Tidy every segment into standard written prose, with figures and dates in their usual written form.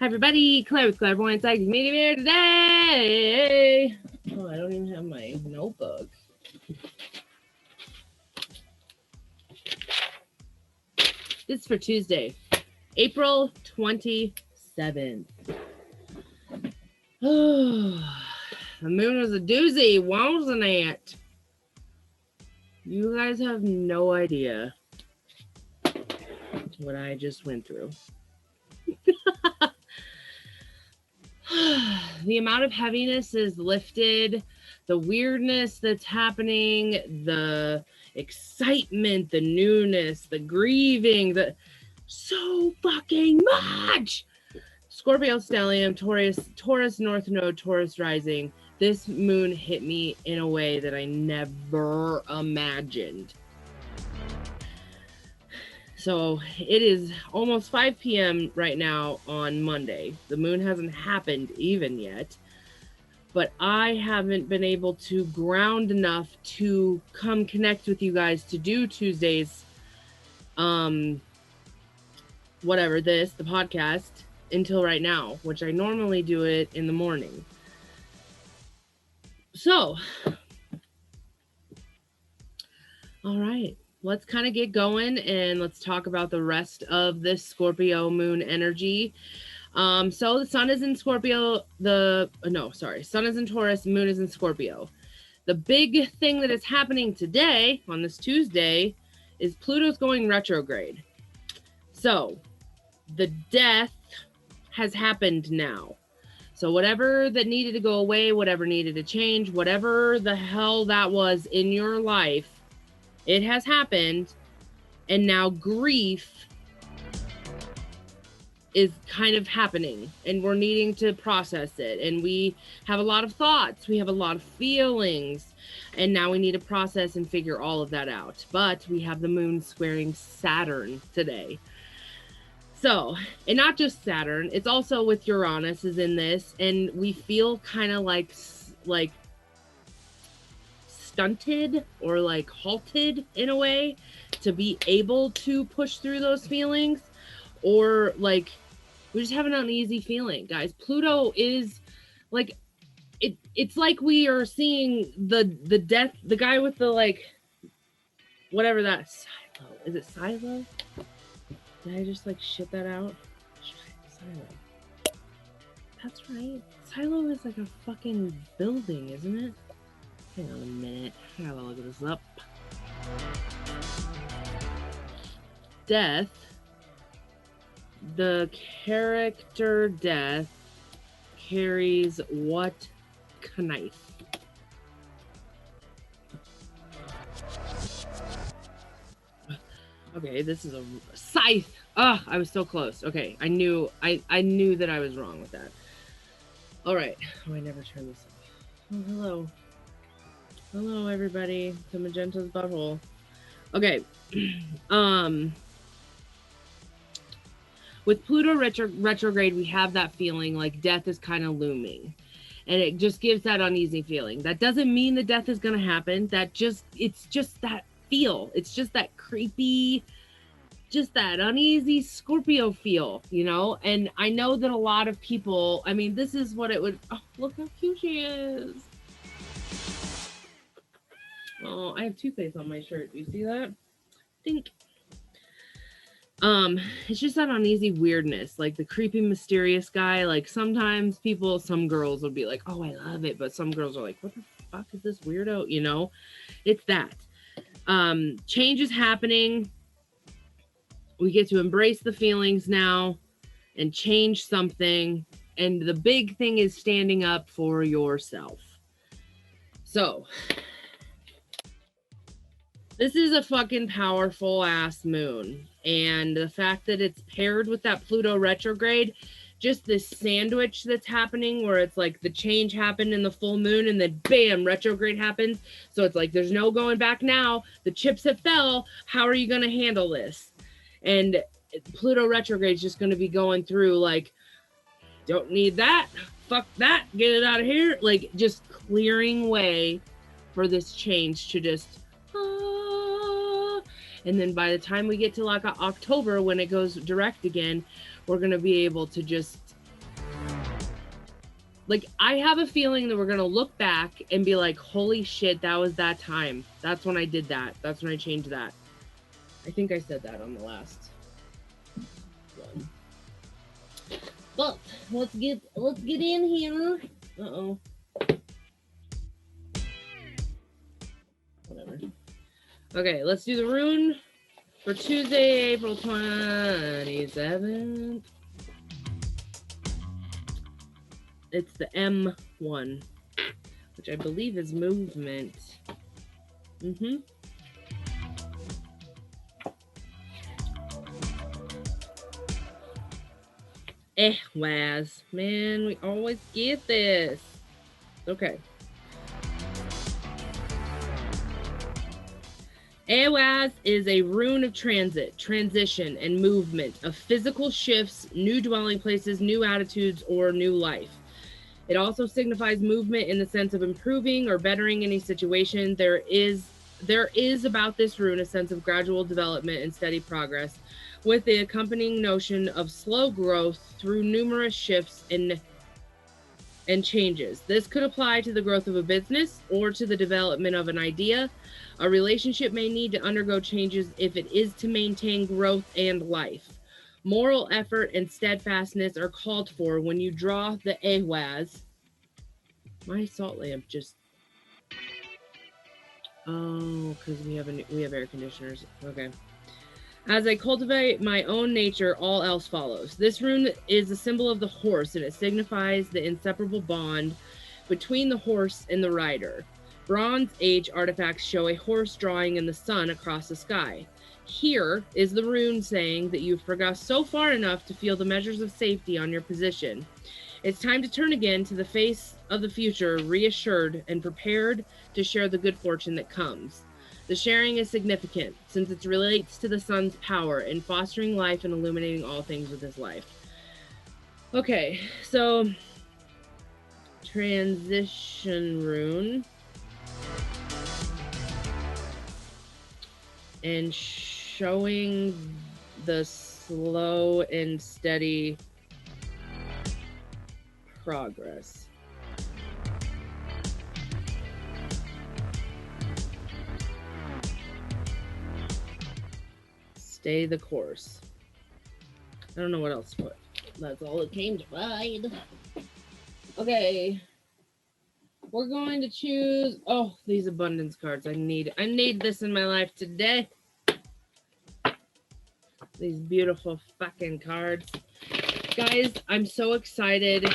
Hi everybody, Claire with Clairvoyant Psychic Medium here today. Oh, I don't even have my notebook. This is for Tuesday, April 27th. Oh, the moon was a doozy, wasn't it? You guys have no idea what I just went through. The amount of heaviness is lifted, the weirdness that's happening, the excitement, the newness, the grieving, the so fucking much. Scorpio stellium, Taurus North Node, Taurus rising. This moon hit me in a way that I never imagined. So it is almost 5 p.m. right now on Monday. The moon hasn't happened even yet, but I haven't been able to ground enough to come connect with you guys to do Tuesdays, the podcast, until right now, which I normally do it in the morning. So, all right. Let's kind of get going and let's talk about the rest of this Scorpio moon energy. So the sun is in Scorpio, sun is in Taurus, moon is in Scorpio. The big thing that is happening today on this Tuesday is Pluto's going retrograde. So the death has happened now. So whatever that needed to go away, whatever needed to change, whatever the hell that was in your life, it has happened, and now grief is kind of happening, and we're needing to process it, and we have a lot of thoughts, we have a lot of feelings, and now we need to process and figure all of that out. But we have the moon squaring Saturn today. So, and not just Saturn, it's also with Uranus is in this, and we feel kind of like stunted or like halted in a way to be able to push through those feelings, or like we just have an uneasy feeling, guys. Pluto is like it's like we are seeing the death, the guy with the like whatever that silo is. It silo? Did I just like shit that out? Silo. That's right. Silo is like a fucking building, isn't it? Hang on a minute. I gotta look this up. Death. The character death carries what knife? Okay, this is a scythe. Ah, I was so close. Okay, I knew that I was wrong with that. All right. Oh, I never turned this off. Oh, hello. Hello, everybody. To Magenta's butthole. Okay. With Pluto retrograde, we have that feeling like death is kind of looming. And it just gives that uneasy feeling. That doesn't mean the death is going to happen. It's just that feel. It's just that creepy, just that uneasy Scorpio feel, you know? And I know that a lot of people, I mean, this is what it would, oh, look how cute she is. Oh, I have toothpaste on my shirt. Do you see that? Think. It's just that uneasy weirdness, like the creepy, mysterious guy. Like sometimes some girls will be like, oh, I love it. But some girls are like, what the fuck is this weirdo? You know, it's that. Change is happening. We get to embrace the feelings now and change something. And the big thing is standing up for yourself. So this is a fucking powerful ass moon. And the fact that it's paired with that Pluto retrograde, just this sandwich that's happening where it's like the change happened in the full moon and then bam, retrograde happens. So it's like, there's no going back now. The chips have fell. How are you going to handle this? And Pluto retrograde is just going to be going through like, don't need that. Fuck that. Get it out of here. Like just clearing way for this change to just, and then by the time we get to like October, when it goes direct again, we're going to be able to just Like, I have a feeling that we're going to look back and be like, holy shit, that was that time. That's when I did that. That's when I changed that. I think I said that on the last one. But let's get in here. Uh-oh. Whatever. Okay, let's do the rune for Tuesday, April 27th. It's the M1, which I believe is movement. Mm-hmm. Waz. Man, we always get this. Okay. Ehwaz is a rune of transit, transition, and movement, of physical shifts, new dwelling places, new attitudes, or new life. It also signifies movement in the sense of improving or bettering any situation. There is about this rune a sense of gradual development and steady progress, with the accompanying notion of slow growth through numerous shifts and changes. This could apply to the growth of a business or to the development of an idea. A relationship may need to undergo changes if it is to maintain growth and life. Moral effort and steadfastness are called for when you draw the Ehwaz. My salt lamp just... Oh, because we have air conditioners. Okay. As I cultivate my own nature, all else follows. This rune is a symbol of the horse, and it signifies the inseparable bond between the horse and the rider. Bronze Age artifacts show a horse drawing in the sun across the sky. Here is the rune saying that you've progressed so far enough to feel the measures of safety on your position. It's time to turn again to the face of the future, reassured and prepared to share the good fortune that comes. The sharing is significant since it relates to the sun's power in fostering life and illuminating all things with his life. Okay, so transition rune. And showing the slow and steady progress. Stay the course. I don't know what else to put. That's all it came to mind. Okay. We're going to choose... Oh, these abundance cards. I need this in my life today. These beautiful fucking cards. Guys, I'm so excited.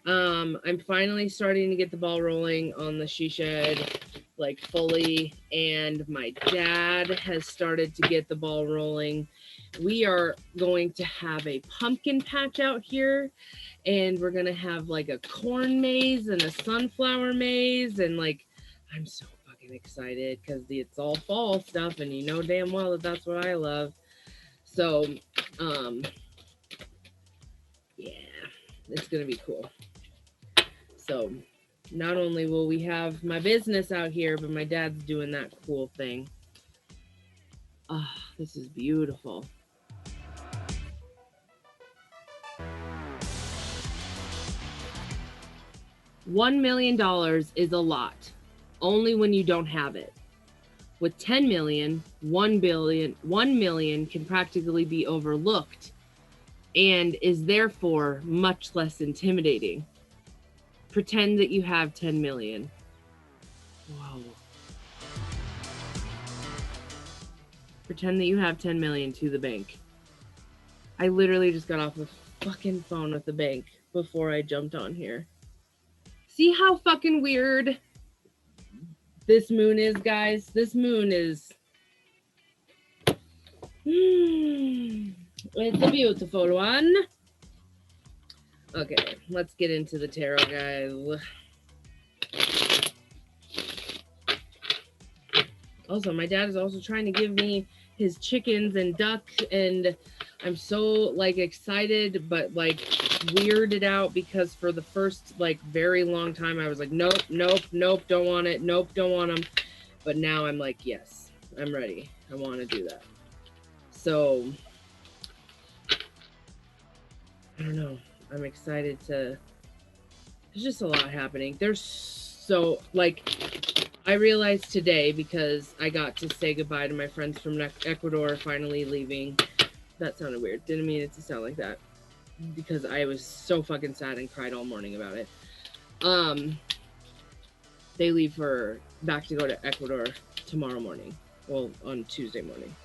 I'm finally starting to get the ball rolling on the She Shed, like, fully, and my dad has started to get the ball rolling. We are going to have a pumpkin patch out here, and we're gonna have like a corn maze and a sunflower maze, and like, I'm so fucking excited because it's all fall stuff, and you know damn well that that's what I love. So, yeah, it's gonna be cool. So, not only will we have my business out here, but my dad's doing that cool thing. Ah, oh, this is beautiful. $1 million is a lot, only when you don't have it. With 10 million, 1 million can practically be overlooked and is therefore much less intimidating. Pretend that you have 10 million. Whoa. Pretend that you have 10 million to the bank. I literally just got off the fucking phone with the bank before I jumped on here. See how fucking weird this moon is, guys? This moon is... It's a beautiful one. Okay, let's get into the tarot, guys. Also, my dad is also trying to give me his chickens and duck, and I'm so, like, excited, but, like, weirded out because for the first, like, very long time, I was like, nope, don't want it. Nope, don't want them. But now I'm like, yes, I'm ready. I want to do that. So, I don't know. I'm excited to There's just a lot happening. There's so, like, I realized today because I got to say goodbye to my friends from Ecuador finally leaving. That sounded weird. Didn't mean it to sound like that because I was so fucking sad and cried all morning about it. They leave for back to go to Ecuador tomorrow morning. Well, on Tuesday morning.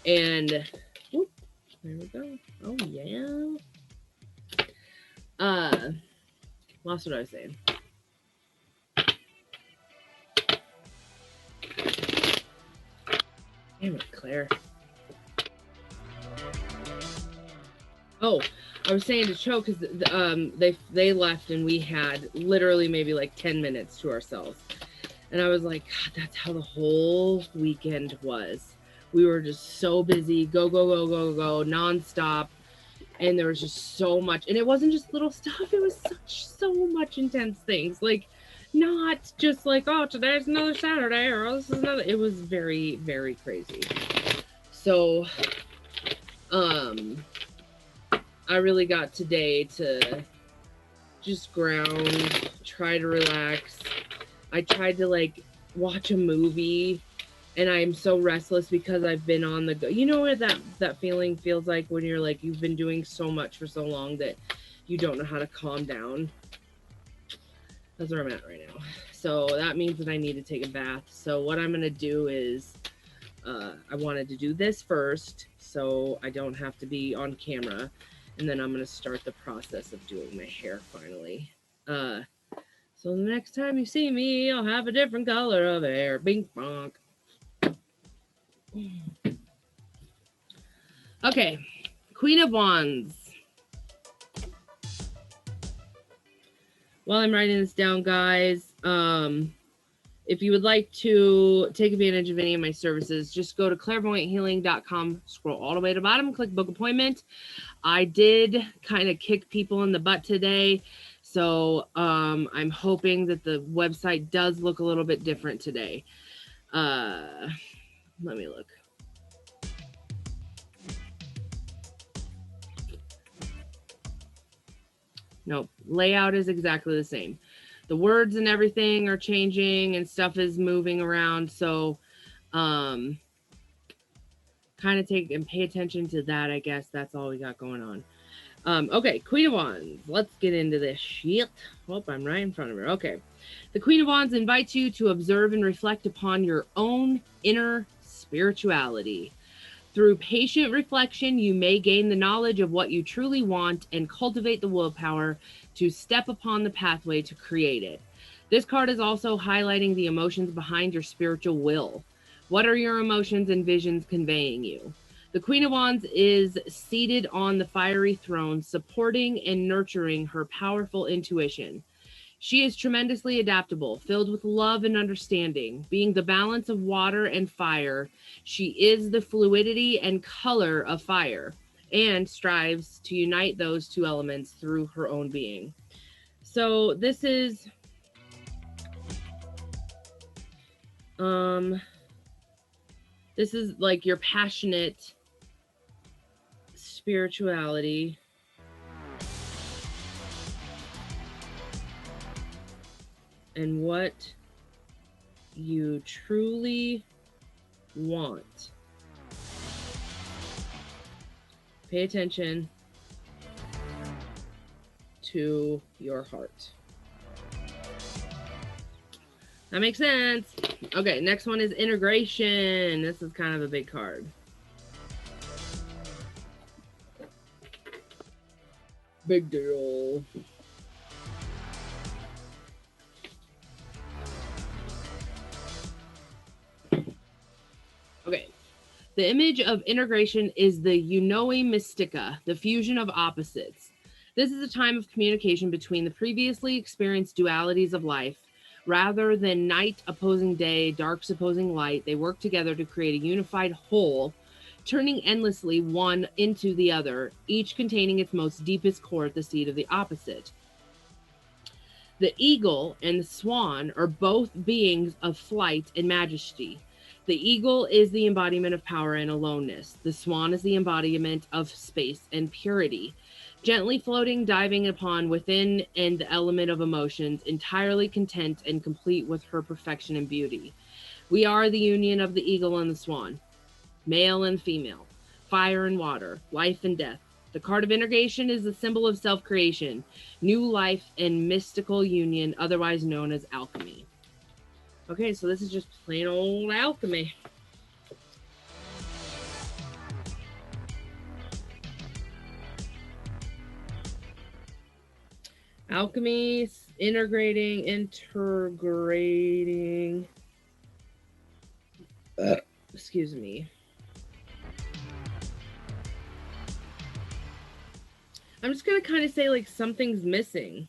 And whoop, there we go. Oh yeah. Lost what I was saying. Damn it, Claire. Oh, I was saying to Cho because they left and we had literally maybe like 10 minutes to ourselves, and I was like, God, that's how the whole weekend was. We were just so busy, go go go go go nonstop, and there was just so much, and it wasn't just little stuff. It was so much intense things, like not just like, oh, today's another Saturday or oh, this is another. It was very very crazy. So, I really got today to just ground, try to relax. I tried to like watch a movie, and I'm so restless because I've been on the go. You know what that feeling feels like when you're like you've been doing so much for so long that you don't know how to calm down. That's where I'm at right now. So that means that I need to take a bath. So what I'm gonna do is I wanted to do this first so I don't have to be on camera, and then I'm gonna start the process of doing my hair finally. So the next time you see me, I'll have a different color of hair. Bink bonk. Okay, Queen of Wands. While I'm writing this down, guys, if you would like to take advantage of any of my services, just go to clairvoyanthealing.com, scroll all the way to the bottom, click book appointment. I did kind of kick people in the butt today, so I'm hoping that the website does look a little bit different today. Let me look. Nope, layout is exactly the same. The words and everything are changing and stuff is moving around, so kind of take and pay attention to that. I guess that's all we got going on. Okay, Queen of Wands. Let's get into this shit. Oh, I'm right in front of her. Okay. The Queen of Wands invites you to observe and reflect upon your own inner spirituality. Through patient reflection, you may gain the knowledge of what you truly want and cultivate the willpower to step upon the pathway to create it. This card is also highlighting the emotions behind your spiritual will. What are your emotions and visions conveying you? The Queen of Wands is seated on the fiery throne, supporting and nurturing her powerful intuition. She is tremendously adaptable, filled with love and understanding. Being the balance of water and fire, she is the fluidity and color of fire and strives to unite those two elements through her own being. So this is like your passionate spirituality. And what you truly want. Pay attention to your heart. That makes sense. Okay, next one is integration. This is kind of a big card. Big deal. Okay. The image of integration is the Unoi Mystica, the fusion of opposites. This is a time of communication between the previously experienced dualities of life. Rather than night opposing day, darks opposing light, they work together to create a unified whole, turning endlessly one into the other, each containing its most deepest core at the seat of the opposite. The eagle and the swan are both beings of flight and majesty. The eagle is the embodiment of power and aloneness. The swan is the embodiment of space and purity. Gently floating, diving upon within and the element of emotions, entirely content and complete with her perfection and beauty. We are the union of the eagle and the swan, male and female, fire and water, life and death. The card of integration is the symbol of self creation, new life, and mystical union, otherwise known as alchemy. Okay, so this is just plain old alchemy. Alchemy, integrating. Excuse me. I'm just going to kind of say like something's missing.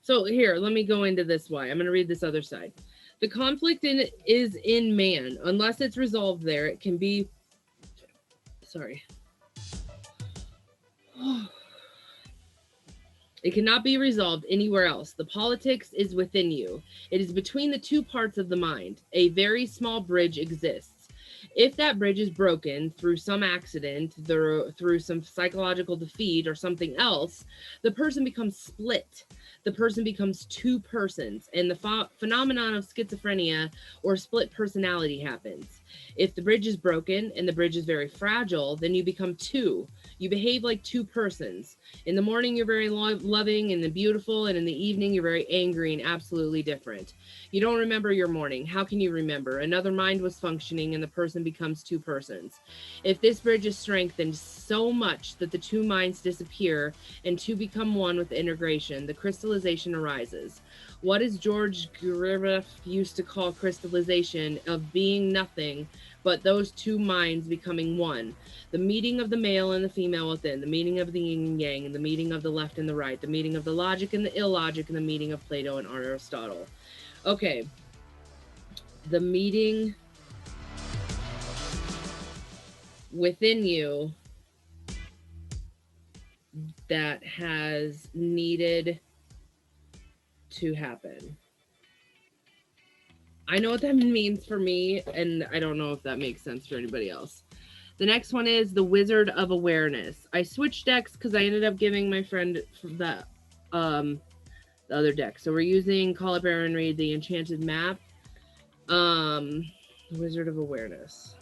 So here, let me go into this why. I'm going to read this other side. The conflict is in man. Unless it's resolved there, it can be... Sorry. It cannot be resolved anywhere else. The politics is within you. It is between the two parts of the mind. A very small bridge exists. If that bridge is broken through some accident, through some psychological defeat or something else, the person becomes split. The person becomes two persons, and the phenomenon of schizophrenia or split personality happens. If the bridge is broken and the bridge is very fragile, then you become two. You behave like two persons. In the morning, you're very loving and beautiful, and in the evening, you're very angry and absolutely different. You don't remember your morning. How can you remember? Another mind was functioning, and the person becomes two persons. If this bridge is strengthened so much that the two minds disappear and two become one with integration, the crystallization arises. What is George Griffith used to call crystallization of being nothing but those two minds becoming one? The meeting of the male and the female within, the meeting of the yin and yang, and the meeting of the left and the right, the meeting of the logic and the illogic, and the meeting of Plato and Aristotle. Okay. The meeting within you that has needed to happen. I know what that means for me, and I don't know if that makes sense for anybody else. The next one is the Wizard of Awareness. I switched decks because I ended up giving my friend the other deck. So we're using Call Up Aaron Reed, the Enchanted Map. Wizard of Awareness.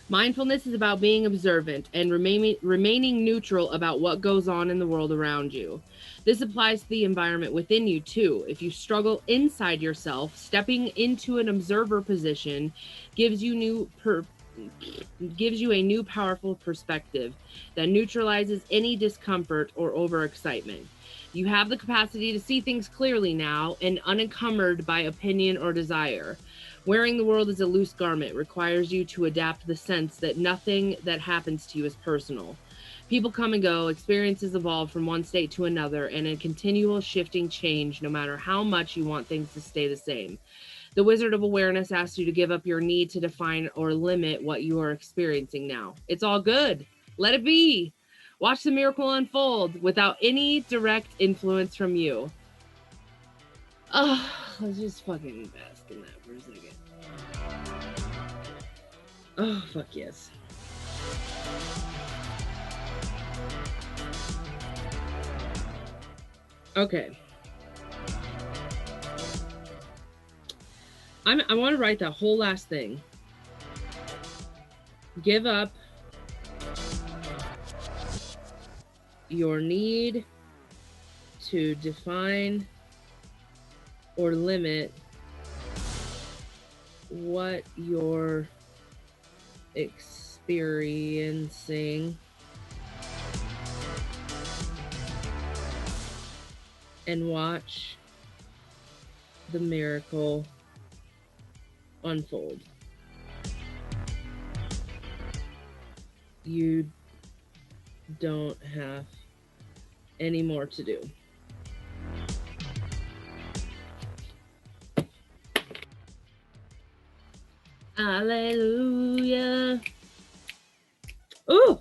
Mindfulness is about being observant and remaining neutral about what goes on in the world around you. This applies to the environment within you too. If you struggle inside yourself, stepping into an observer position gives you a new powerful perspective that neutralizes any discomfort or overexcitement. You have the capacity to see things clearly now and unencumbered by opinion or desire. Wearing the world as a loose garment requires you to adapt the sense that nothing that happens to you is personal. People come and go, experiences evolve from one state to another, and a continual shifting change no matter how much you want things to stay the same. The Wizard of Awareness asks you to give up your need to define or limit what you are experiencing now. It's all good. Let it be. Watch the miracle unfold without any direct influence from you. Let's just fucking bask in that for a second. Oh, fuck yes. Okay. I want to write that whole last thing. Give up your need to define or limit what you're experiencing and watch the miracle unfold. You don't have any more to do. Hallelujah. Ooh,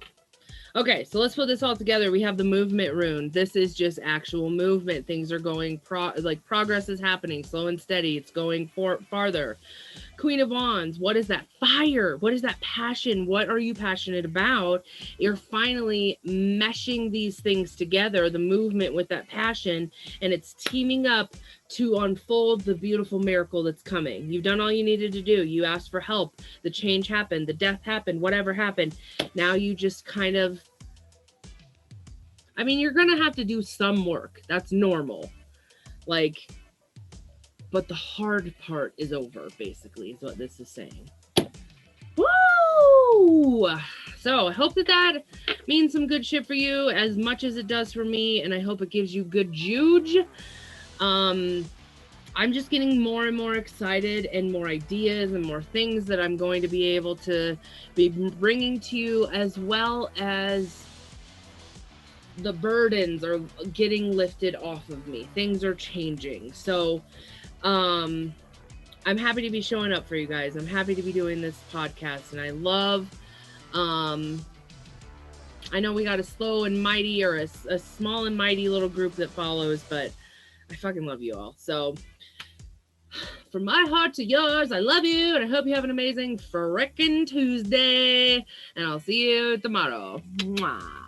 Okay, so let's put this all together. We have the movement rune. This is just actual movement. Things are going progress is happening, slow and steady. It's going farther. Queen of Wands, what is that fire? What is that passion? What are you passionate about? You're finally meshing these things together, the movement with that passion, and it's teaming up to unfold the beautiful miracle that's coming. You've done all you needed to do. You asked for help. The change happened. The death happened. Whatever happened. Now you just kind of, I mean, you're going to have to do some work. That's normal. Like, but the hard part is over, basically, is what this is saying. Woo! So I hope that means some good shit for you as much as it does for me, and I hope it gives you good juge. I'm just getting more and more excited and more ideas and more things that I'm going to be able to be bringing to you, as well as the burdens are getting lifted off of me. Things are changing. So I'm happy to be showing up for you guys. I'm happy to be doing this podcast, and I love, I know we got a slow and mighty, or a small and mighty little group that follows, but I fucking love you all. So from my heart to yours, I love you, and I hope you have an amazing frickin' Tuesday, and I'll see you tomorrow. Mwah.